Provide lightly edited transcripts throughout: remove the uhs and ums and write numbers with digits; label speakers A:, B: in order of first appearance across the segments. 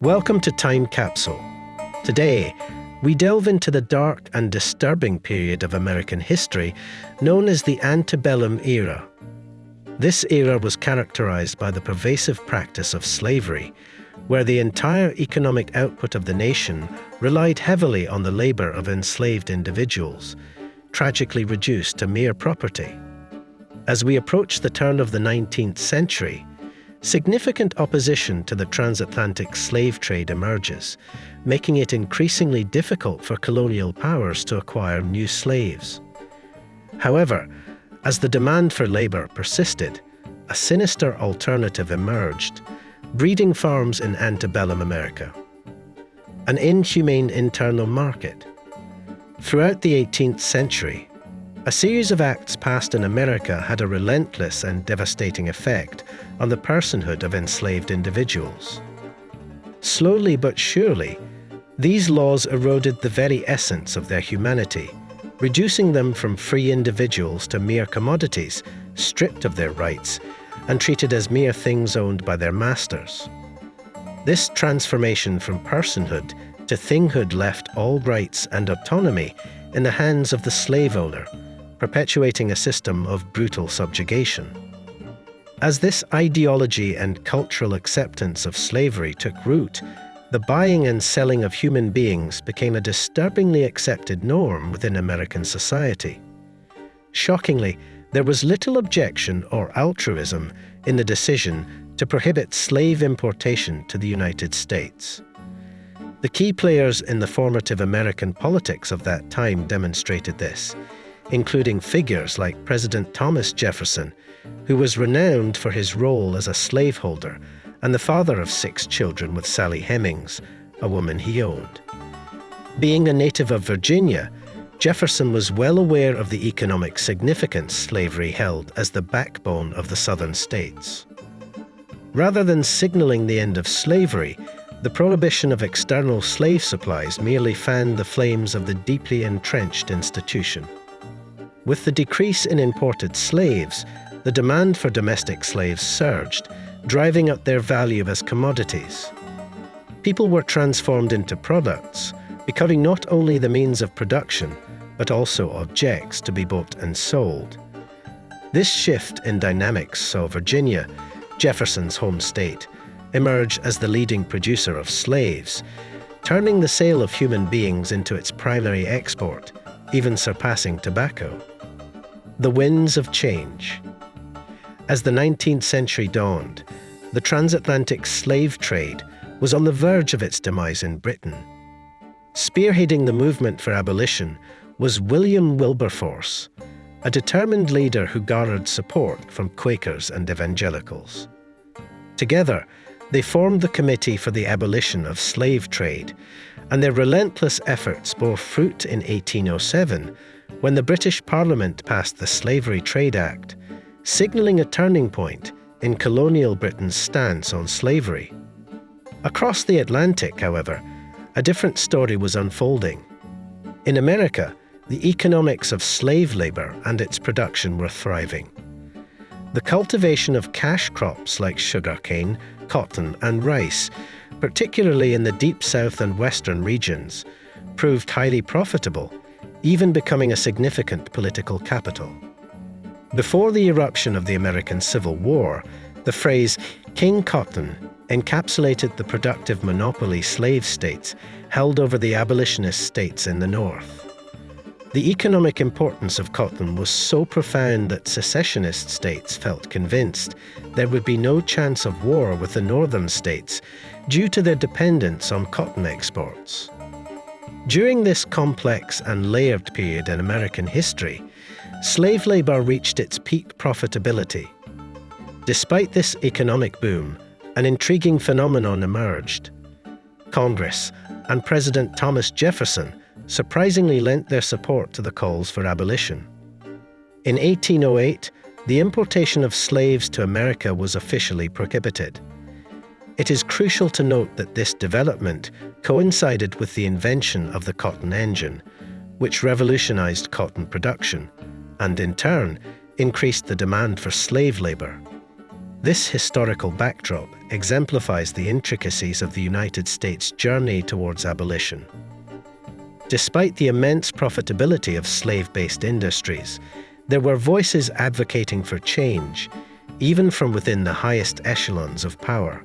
A: Welcome to Time Capsule. Today, we delve into the dark and disturbing period of American history known as the Antebellum Era. This era was characterized by the pervasive practice of slavery, where the entire economic output of the nation relied heavily on the labor of enslaved individuals, tragically reduced to mere property. As we approach the turn of the 19th century, significant opposition to the transatlantic slave trade emerges, making it increasingly difficult for colonial powers to acquire new slaves. However, as the demand for labor persisted, a sinister alternative emerged: breeding farms in Antebellum America. An inhumane internal market. Throughout the 18th century, a series of acts passed in America had a relentless and devastating effect on the personhood of enslaved individuals. Slowly but surely, these laws eroded the very essence of their humanity, reducing them from free individuals to mere commodities, stripped of their rights, and treated as mere things owned by their masters. This transformation from personhood to thinghood left all rights and autonomy in the hands of the slave owner, perpetuating a system of brutal subjugation. As this ideology and cultural acceptance of slavery took root, the buying and selling of human beings became a disturbingly accepted norm within American society. Shockingly, there was little objection or altruism in the decision to prohibit slave importation to the United States. The key players in the formative American politics of that time demonstrated this, including figures like President Thomas Jefferson, who was renowned for his role as a slaveholder and the father of 6 children with Sally Hemings, a woman he owned. Being a native of Virginia, Jefferson was well aware of the economic significance slavery held as the backbone of the southern states. Rather than signaling the end of slavery, the prohibition of external slave supplies merely fanned the flames of the deeply entrenched institution. With the decrease in imported slaves, the demand for domestic slaves surged, driving up their value as commodities. People were transformed into products, becoming not only the means of production, but also objects to be bought and sold. This shift in dynamics saw Virginia, Jefferson's home state, emerge as the leading producer of slaves, turning the sale of human beings into its primary export, even surpassing tobacco. The winds of change. As the 19th century dawned, the transatlantic slave trade was on the verge of its demise in Britain. Spearheading the movement for abolition was William Wilberforce, a determined leader who garnered support from Quakers and evangelicals. Together, they formed the Committee for the Abolition of Slave Trade, and their relentless efforts bore fruit in 1807 when the British Parliament passed the Slavery Trade Act, signalling a turning point in colonial Britain's stance on slavery. Across the Atlantic, however, a different story was unfolding. In America, the economics of slave labor and its production were thriving. The cultivation of cash crops like sugarcane, cotton, and rice, particularly in the Deep South and Western regions, proved highly profitable, even becoming a significant political capital. Before the eruption of the American Civil War, the phrase "King Cotton" encapsulated the productive monopoly slave states held over the abolitionist states in the North. The economic importance of cotton was so profound that secessionist states felt convinced there would be no chance of war with the northern states due to their dependence on cotton exports. During this complex and layered period in American history, slave labor reached its peak profitability. Despite this economic boom, an intriguing phenomenon emerged. Congress and President Thomas Jefferson surprisingly lent their support to the calls for abolition. In 1808, the importation of slaves to America was officially prohibited. It is crucial to note that this development coincided with the invention of the cotton engine, which revolutionized cotton production and, in turn, increased the demand for slave labor. This historical backdrop exemplifies the intricacies of the United States' journey towards abolition. Despite the immense profitability of slave-based industries, there were voices advocating for change, even from within the highest echelons of power.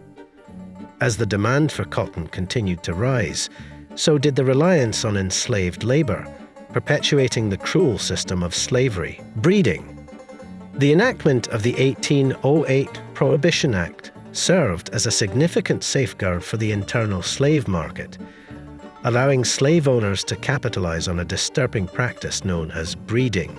A: As the demand for cotton continued to rise, so did the reliance on enslaved labor, perpetuating the cruel system of slavery. Breeding. The enactment of the 1808 Prohibition Act served as a significant safeguard for the internal slave market, allowing slave owners to capitalize on a disturbing practice known as breeding.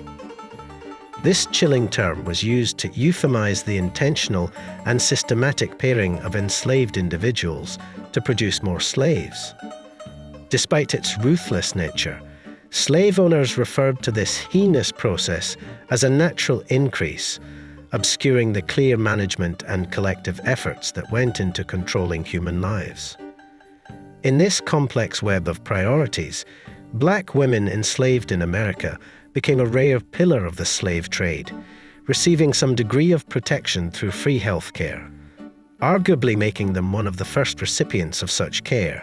A: This chilling term was used to euphemize the intentional and systematic pairing of enslaved individuals to produce more slaves. Despite its ruthless nature, slave owners referred to this heinous process as a natural increase, obscuring the clear management and collective efforts that went into controlling human lives. In this complex web of priorities, black women enslaved in America became a rare pillar of the slave trade, receiving some degree of protection through free health care, arguably making them one of the first recipients of such care,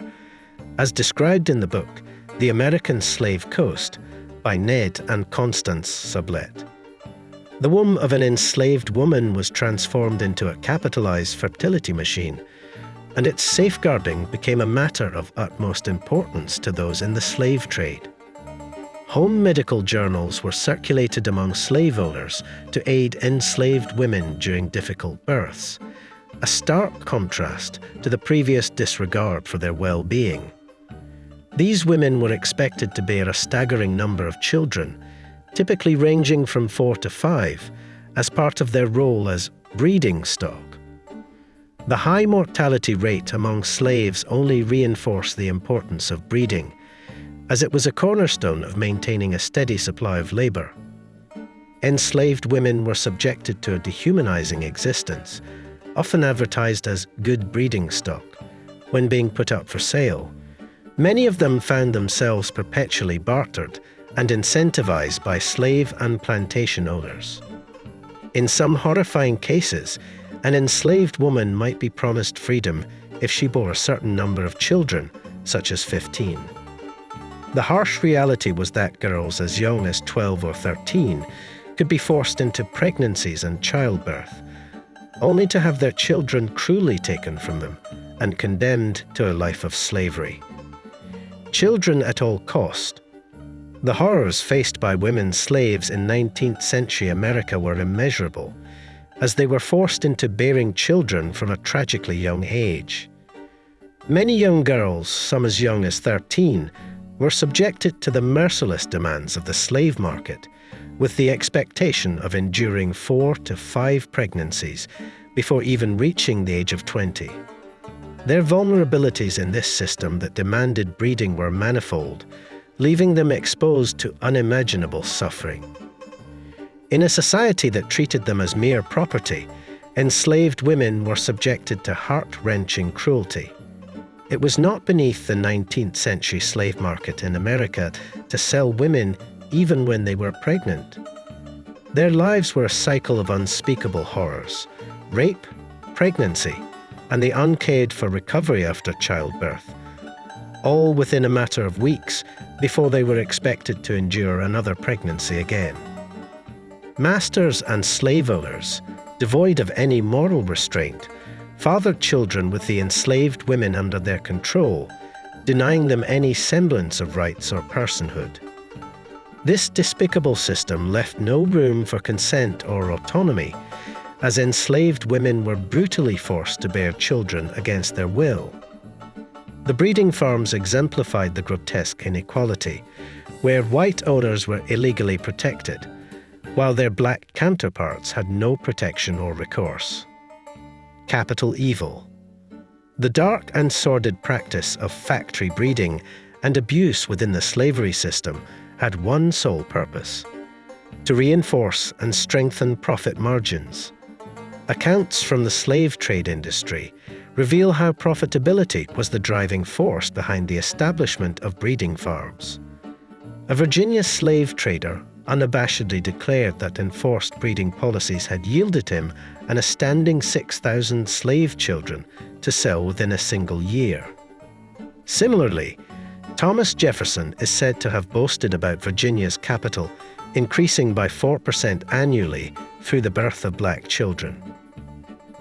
A: as described in the book The American Slave Coast by Ned and Constance Sublette. The womb of an enslaved woman was transformed into a capitalized fertility machine, and its safeguarding became a matter of utmost importance to those in the slave trade. Home medical journals were circulated among slave owners to aid enslaved women during difficult births, a stark contrast to the previous disregard for their well-being. These women were expected to bear a staggering number of children, typically ranging from 4 to 5, as part of their role as breeding stock. The high mortality rate among slaves only reinforced the importance of breeding, as it was a cornerstone of maintaining a steady supply of labor. Enslaved women were subjected to a dehumanizing existence, often advertised as good breeding stock, when being put up for sale. Many of them found themselves perpetually bartered and incentivized by slave and plantation owners. In some horrifying cases, an enslaved woman might be promised freedom if she bore a certain number of children, such as 15. The harsh reality was that girls as young as 12 or 13 could be forced into pregnancies and childbirth, only to have their children cruelly taken from them and condemned to a life of slavery. Children at all cost. The horrors faced by women slaves in 19th century America were immeasurable, as they were forced into bearing children from a tragically young age. Many young girls, some as young as 13, were subjected to the merciless demands of the slave market, with the expectation of enduring 4 to 5 pregnancies before even reaching the age of 20. Their vulnerabilities in this system that demanded breeding were manifold, leaving them exposed to unimaginable suffering. In a society that treated them as mere property, enslaved women were subjected to heart-wrenching cruelty. It was not beneath the 19th century slave market in America to sell women even when they were pregnant. Their lives were a cycle of unspeakable horrors: rape, pregnancy, and the uncared for recovery after childbirth, all within a matter of weeks before they were expected to endure another pregnancy again. Masters and slave owners, devoid of any moral restraint, fathered children with the enslaved women under their control, denying them any semblance of rights or personhood. This despicable system left no room for consent or autonomy, as enslaved women were brutally forced to bear children against their will. The breeding farms exemplified the grotesque inequality, where white owners were illegally protected, while their black counterparts had no protection or recourse. Capital evil. The dark and sordid practice of factory breeding and abuse within the slavery system had one sole purpose: to reinforce and strengthen profit margins. Accounts from the slave trade industry reveal how profitability was the driving force behind the establishment of breeding farms. A Virginia slave trader, unabashedly declared that enforced breeding policies had yielded him an astounding 6,000 slave children to sell within a single year. Similarly, Thomas Jefferson is said to have boasted about Virginia's capital increasing by 4% annually through the birth of black children.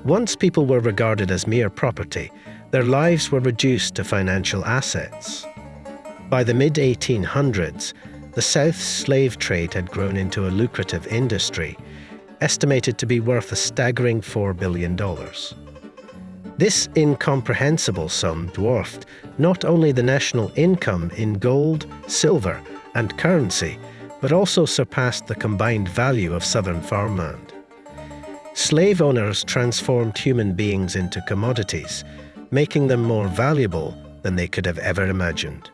A: Once people were regarded as mere property, their lives were reduced to financial assets. By the mid-1800s, the South's slave trade had grown into a lucrative industry, estimated to be worth a staggering $4 billion. This incomprehensible sum dwarfed not only the national income in gold, silver, and currency, but also surpassed the combined value of southern farmland. Slave owners transformed human beings into commodities, making them more valuable than they could have ever imagined.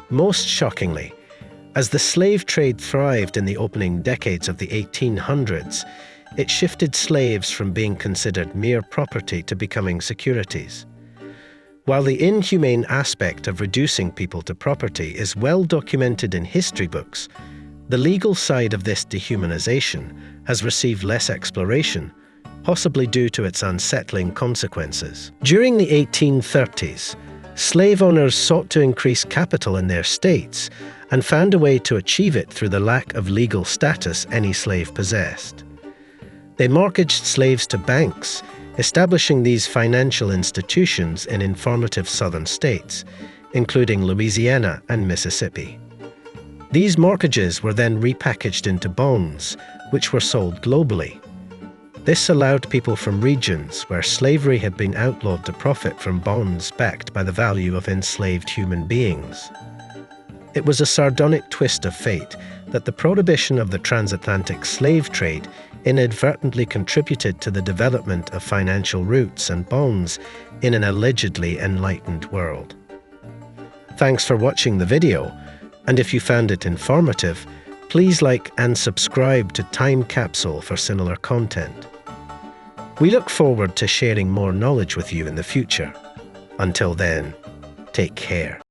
A: Most shockingly, as the slave trade thrived in the opening decades of the 1800s, it shifted slaves from being considered mere property to becoming securities. While the inhumane aspect of reducing people to property is well documented in history books, the legal side of this dehumanization has received less exploration, possibly due to its unsettling consequences. During the 1830s, slave owners sought to increase capital in their states and found a way to achieve it through the lack of legal status any slave possessed. They mortgaged slaves to banks, establishing these financial institutions in informative southern states, including Louisiana and Mississippi. These mortgages were then repackaged into bonds, which were sold globally. This allowed people from regions where slavery had been outlawed to profit from bonds backed by the value of enslaved human beings. It was a sardonic twist of fate that the prohibition of the transatlantic slave trade inadvertently contributed to the development of financial routes and bonds in an allegedly enlightened world. Thanks for watching the video, and if you found it informative, please like and subscribe to Time Capsule for similar content. We look forward to sharing more knowledge with you in the future. Until then, take care.